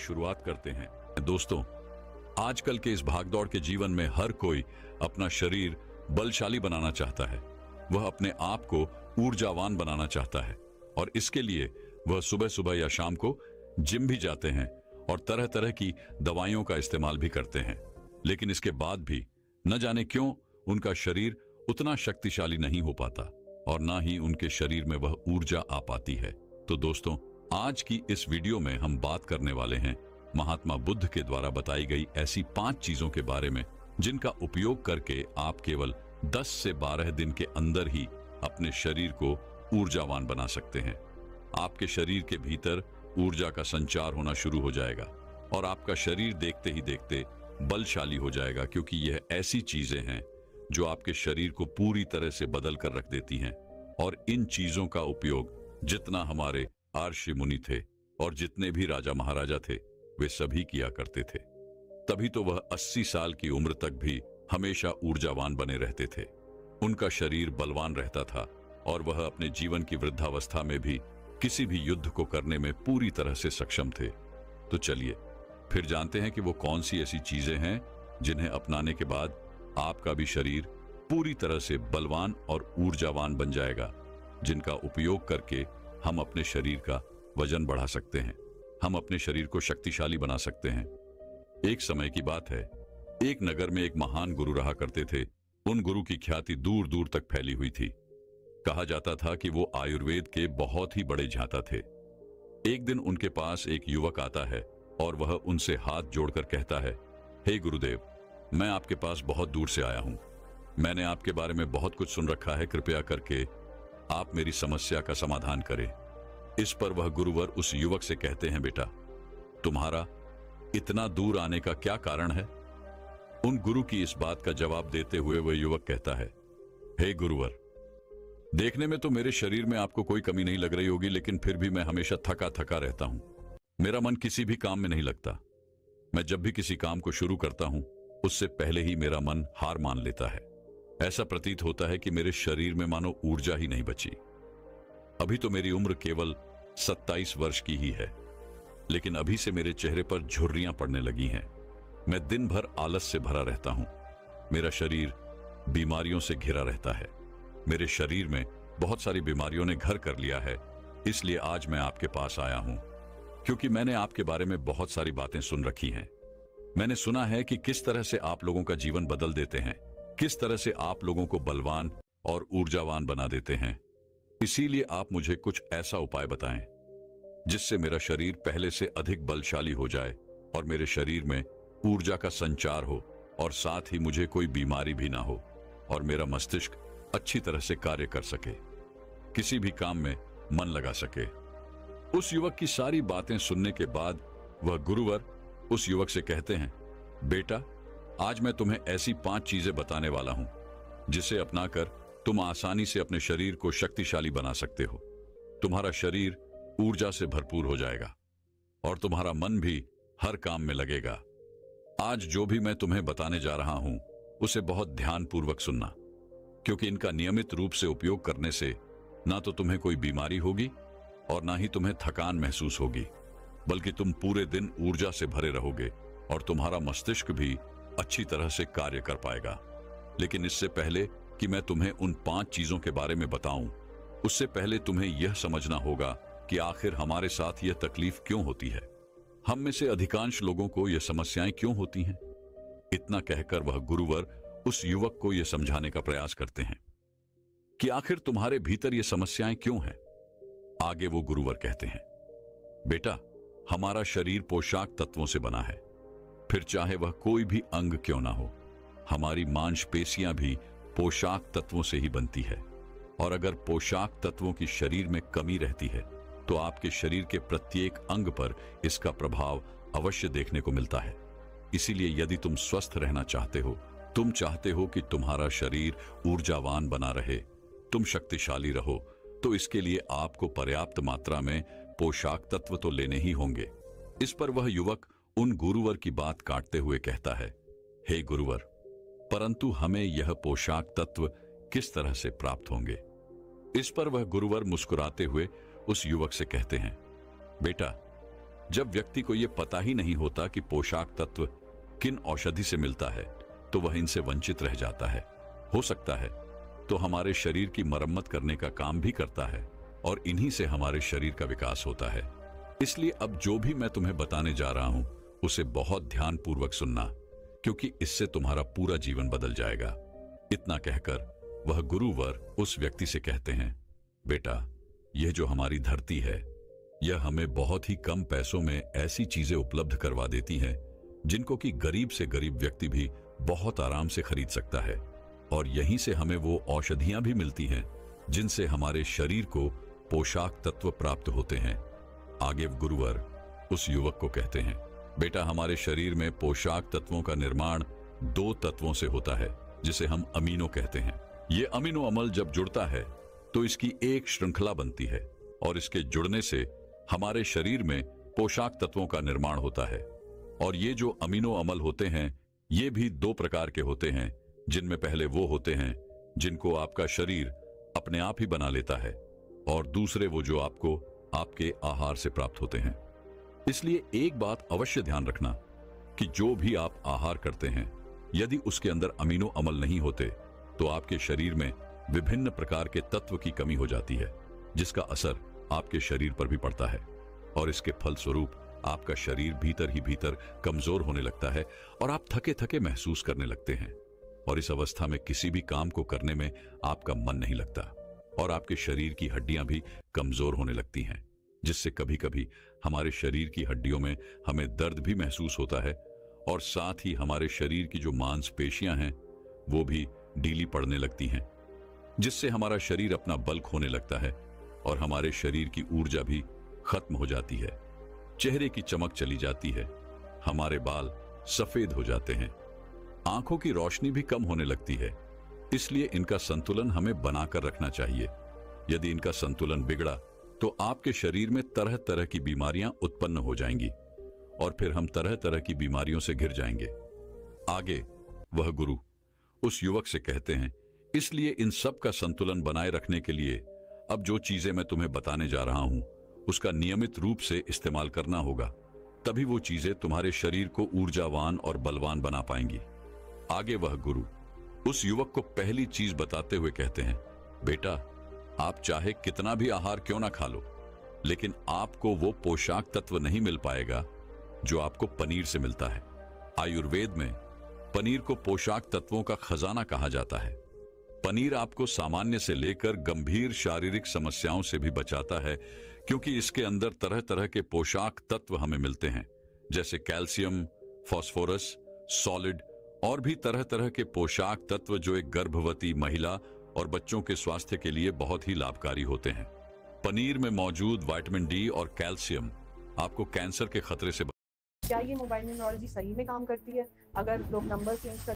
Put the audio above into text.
शुरुआत करते हैं। दोस्तों, आजकल के इस भागदौड़ के जीवन में हर कोई अपना शरीर बलशाली बनाना चाहता है। वह अपने आप को ऊर्जावान बनाना चाहता है और इसके लिए वह सुबह सुबह या शाम को जिम भी जाते हैं और तरह तरह की दवाइयों का इस्तेमाल भी करते हैं। लेकिन इसके बाद भी न जाने क्यों उनका शरीर उतना शक्तिशाली नहीं हो पाता और ना ही उनके शरीर में वह ऊर्जा आ पाती है। तो दोस्तों, आज की इस वीडियो में हम बात करने वाले हैं महात्मा बुद्ध के द्वारा बताई गई ऐसी 5 चीजों के बारे में जिनका उपयोग करके आप केवल 10 से 12 दिन के अंदर ही अपने शरीर को ऊर्जावान बना सकते हैं। आपके शरीर के भीतर ऊर्जा का संचार होना शुरू हो जाएगा और आपका शरीर देखते ही देखते बलशाली हो जाएगा, क्योंकि यह ऐसी चीजें हैं जो आपके शरीर को पूरी तरह से बदल कर रख देती हैं। और इन चीजों का उपयोग जितना हमारे ऋषि मुनि थे और जितने भी राजा महाराजा थे वे सभी किया करते थे। तभी तो वह 80 साल की उम्र तक भी हमेशा ऊर्जावान बने रहते थे। उनका शरीर बलवान रहता था और वह अपने जीवन की वृद्धावस्था में भी किसी भी युद्ध को करने में पूरी तरह से सक्षम थे। तो चलिए फिर जानते हैं कि वो कौन सी ऐसी चीजें हैं जिन्हें अपनाने के बाद आपका भी शरीर पूरी तरह से बलवान और ऊर्जावान बन जाएगा, जिनका उपयोग करके हम अपने शरीर का वजन बढ़ा सकते हैं, हम अपने शरीर को शक्तिशाली बना सकते हैं। एक समय की बात है, एक नगर में एक महान गुरु रहा करते थे। उन गुरु की ख्याति दूर दूर तक फैली हुई थी। कहा जाता था कि वो आयुर्वेद के बहुत ही बड़े झांता थे। एक दिन उनके पास एक युवक आता है और वह उनसे हाथ जोड़कर कहता है, हे गुरुदेव, मैं आपके पास बहुत दूर से आया हूं। मैंने आपके बारे में बहुत कुछ सुन रखा है, कृपया करके आप मेरी समस्या का समाधान करें। इस पर वह गुरुवर उस युवक से कहते हैं, बेटा, तुम्हारा इतना दूर आने का क्या कारण है? उन गुरु की इस बात का जवाब देते हुए वह युवक कहता है, हे गुरुवर, देखने में तो मेरे शरीर में आपको कोई कमी नहीं लग रही होगी, लेकिन फिर भी मैं हमेशा थका थका रहता हूं। मेरा मन किसी भी काम में नहीं लगता। मैं जब भी किसी काम को शुरू करता हूं उससे पहले ही मेरा मन हार मान लेता है। ऐसा प्रतीत होता है कि मेरे शरीर में मानो ऊर्जा ही नहीं बची। अभी तो मेरी उम्र केवल 27 वर्ष की ही है, लेकिन अभी से मेरे चेहरे पर झुर्रियां पड़ने लगी हैं। मैं दिन भर आलस से भरा रहता हूं। मेरा शरीर बीमारियों से घिरा रहता है। मेरे शरीर में बहुत सारी बीमारियों ने घर कर लिया है। इसलिए आज मैं आपके पास आया हूं, क्योंकि मैंने आपके बारे में बहुत सारी बातें सुन रखी हैं। मैंने सुना है कि किस तरह से आप लोगों का जीवन बदल देते हैं, किस तरह से आप लोगों को बलवान और ऊर्जावान बना देते हैं। इसीलिए आप मुझे कुछ ऐसा उपाय बताएं जिससे मेरा शरीर पहले से अधिक बलशाली हो जाए और मेरे शरीर में ऊर्जा का संचार हो और साथ ही मुझे कोई बीमारी भी ना हो और मेरा मस्तिष्क अच्छी तरह से कार्य कर सके, किसी भी काम में मन लगा सके। उस युवक की सारी बातें सुनने के बाद वह गुरुवर उस युवक से कहते हैं, बेटा, आज मैं तुम्हें ऐसी 5 चीजें बताने वाला हूं जिसे अपनाकर तुम आसानी से अपने शरीर को शक्तिशाली बना सकते हो। तुम्हारा शरीर ऊर्जा से भरपूर हो जाएगा और तुम्हारा मन भी हर काम में लगेगा। आज जो भी मैं तुम्हें बताने जा रहा हूं उसे बहुत ध्यानपूर्वक सुनना, क्योंकि इनका नियमित रूप से उपयोग करने से ना तो तुम्हें कोई बीमारी होगी और ना ही तुम्हें थकान महसूस होगी, बल्कि तुम पूरे दिन ऊर्जा से भरे रहोगे और तुम्हारा मस्तिष्क भी अच्छी तरह से कार्य कर पाएगा। लेकिन इससे पहले कि मैं तुम्हें उन 5 चीजों के बारे में बताऊं, उससे पहले तुम्हें यह समझना होगा कि आखिर हमारे साथ यह तकलीफ क्यों होती है। हम में से अधिकांश लोगों को यह समस्याएं क्यों होती हैं। इतना कहकर वह गुरुवर उस युवक को यह समझाने का प्रयास करते हैं कि आखिर तुम्हारे भीतर यह समस्याएं क्यों हैं। आगे वो गुरुवर कहते हैं, बेटा, हमारा शरीर पोशाक तत्वों से बना है, फिर चाहे वह कोई भी अंग क्यों ना हो। हमारी मांसपेशियां भी पोशाक तत्वों से ही बनती है और अगर पोशाक तत्वों की शरीर में कमी रहती है तो आपके शरीर के प्रत्येक अंग पर इसका प्रभाव अवश्य देखने को मिलता है। इसीलिए यदि तुम स्वस्थ रहना चाहते हो, तुम चाहते हो कि तुम्हारा शरीर ऊर्जावान बना रहे, तुम शक्तिशाली रहो, तो इसके लिए आपको पर्याप्त मात्रा में पोशाक तत्व तो लेने ही होंगे। इस पर वह युवक उन गुरुवर की बात काटते हुए कहता है, हे गुरुवर, परंतु हमें यह पोशाक तत्व किस तरह से प्राप्त होंगे? इस पर वह गुरुवर मुस्कुराते हुए उस युवक से कहते हैं, बेटा, जब व्यक्ति को यह पता ही नहीं होता कि पोषक तत्व किन औषधि से मिलता है, तो वह इनसे वंचित रह जाता है। हो सकता है तो हमारे शरीर की मरम्मत करने का काम भी करता है और इन्हीं से हमारे शरीर का विकास होता है। इसलिए अब जो भी मैं तुम्हें बताने जा रहा हूं उसे बहुत ध्यानपूर्वक सुनना, क्योंकि इससे तुम्हारा पूरा जीवन बदल जाएगा। इतना कहकर वह गुरुवर उस व्यक्ति से कहते हैं, बेटा, यह जो हमारी धरती है, यह हमें बहुत ही कम पैसों में ऐसी चीजें उपलब्ध करवा देती है जिनको कि गरीब से गरीब व्यक्ति भी बहुत आराम से खरीद सकता है। और यहीं से हमें वो औषधियां भी मिलती हैं जिनसे हमारे शरीर को पोषक तत्व प्राप्त होते हैं। आगे गुरुवर उस युवक को कहते हैं, बेटा, हमारे शरीर में पोषक तत्वों का निर्माण 2 तत्वों से होता है, जिसे हम अमीनो कहते हैं। ये अमीनो अम्ल जब जुड़ता है तो इसकी एक श्रृंखला बनती है और इसके जुड़ने से हमारे शरीर में पोषक तत्वों का निर्माण होता है। और ये जो अमीनो अम्ल होते हैं, ये भी 2 प्रकार के होते हैं, जिनमें पहले वो होते हैं जिनको आपका शरीर अपने आप ही बना लेता है और दूसरे वो जो आपको आपके आहार से प्राप्त होते हैं। इसलिए एक बात अवश्य ध्यान रखना कि जो भी आप आहार करते हैं, यदि उसके अंदर अमीनो अम्ल नहीं होते तो आपके शरीर में विभिन्न प्रकार के तत्व की कमी हो जाती है, जिसका असर आपके शरीर पर भी पड़ता है और इसके फलस्वरूप आपका शरीर भीतर ही भीतर कमजोर होने लगता है और आप थके थके महसूस करने लगते हैं। और इस अवस्था में किसी भी काम को करने में आपका मन नहीं लगता और आपके शरीर की हड्डियां भी कमजोर होने लगती हैं, जिससे कभी कभी हमारे शरीर की हड्डियों में हमें दर्द भी महसूस होता है और साथ ही हमारे शरीर की जो मांसपेशियां हैं वो भी ढीली पड़ने लगती हैं, जिससे हमारा शरीर अपना बल खोने लगता है और हमारे शरीर की ऊर्जा भी खत्म हो जाती है। चेहरे की चमक चली जाती है, हमारे बाल सफेद हो जाते हैं, आंखों की रोशनी भी कम होने लगती है। इसलिए इनका संतुलन हमें बनाकर रखना चाहिए। यदि इनका संतुलन बिगड़ा तो आपके शरीर में तरह तरह की बीमारियां उत्पन्न हो जाएंगी और फिर हम तरह तरह की बीमारियों से घिर जाएंगे। आगे वह गुरु उस युवक से कहते हैं, इसलिए इन सब का संतुलन बनाए रखने के लिए अब जो चीजें मैं तुम्हें बताने जा रहा हूं उसका नियमित रूप से इस्तेमाल करना होगा, तभी वो चीजें तुम्हारे शरीर को ऊर्जावान और बलवान बना पाएंगी। आगे वह गुरु उस युवक को पहली चीज बताते हुए कहते हैं, बेटा, आप चाहे कितना भी आहार क्यों ना खा लो, लेकिन आपको वो पोषक तत्व नहीं मिल पाएगा जो आपको पनीर से मिलता है। आयुर्वेद में पनीर को पोषक तत्वों का खजाना कहा जाता है। पनीर आपको सामान्य से लेकर गंभीर शारीरिक समस्याओं से भी बचाता है, क्योंकि इसके अंदर तरह तरह के पोषक तत्व हमें मिलते हैं, जैसे कैल्शियम, फास्फोरस, सॉलिड और भी तरह तरह के पोषक तत्व जो एक गर्भवती महिला और बच्चों के स्वास्थ्य के लिए बहुत ही लाभकारी होते हैं। पनीर में मौजूद विटामिन डी और कैल्शियम आपको कैंसर के खतरे से क्या ये मोबाइल न्यूमरोलॉजी सही में काम करती है? अगर लोग नंबर चेंज कर